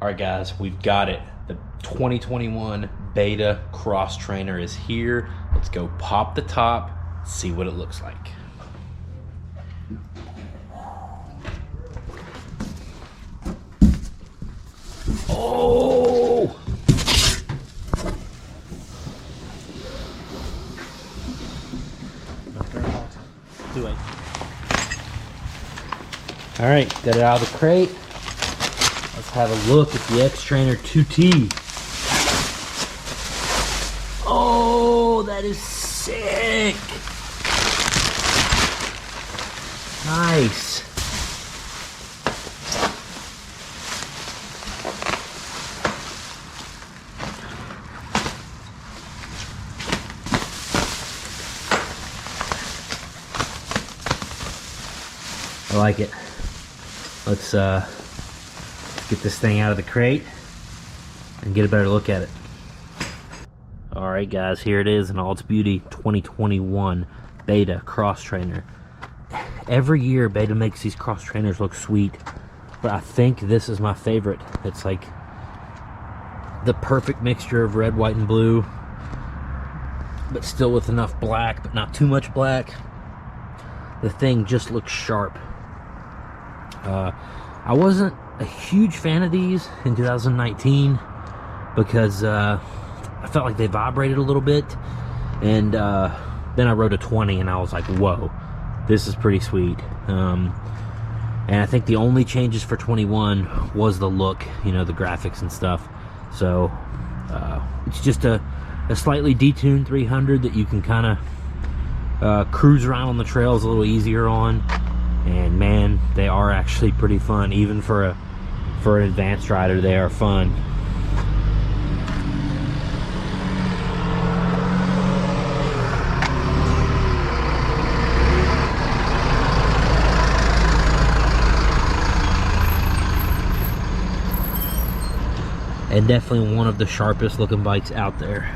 All right, guys, we've got it. The 2021 Beta Cross Trainer is here. Let's go pop the top, see what it looks like. Oh! Do it. All right, got it out of the crate. Let's have a look at the Xtrainer 2T. Oh, that is sick. Nice. I like it. Let's get this thing out of the crate and get a better look at it. All right, guys, here it is in all its beauty. 2021 Beta Cross Trainer. Every year Beta makes these cross trainers look sweet, but I think this is my favorite. It's like the perfect mixture of red, white, and blue, but still with enough black, but not too much black. The thing just looks sharp. I wasn't a huge fan of these in 2019 because I felt like they vibrated a little bit, and then I rode a 20 and I was like, whoa, this is pretty sweet. And I think the only changes for 21 was the look, you know, the graphics and stuff. So it's just a slightly detuned 300 that you can kind of cruise around on the trails a little easier on. And man, they are actually pretty fun. Even for an advanced rider, they are fun. And definitely one of the sharpest looking bikes out there.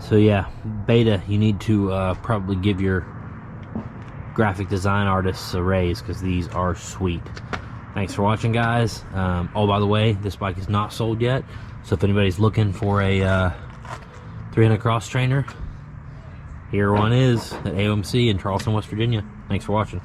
So yeah, Beta, you need to probably give your graphic design artists a raise because these are sweet. Thanks for watching, guys. Oh, by the way, this bike is not sold yet, so if anybody's looking for a 300 cross trainer, here one is at AOMC in Charleston, West Virginia. Thanks for watching.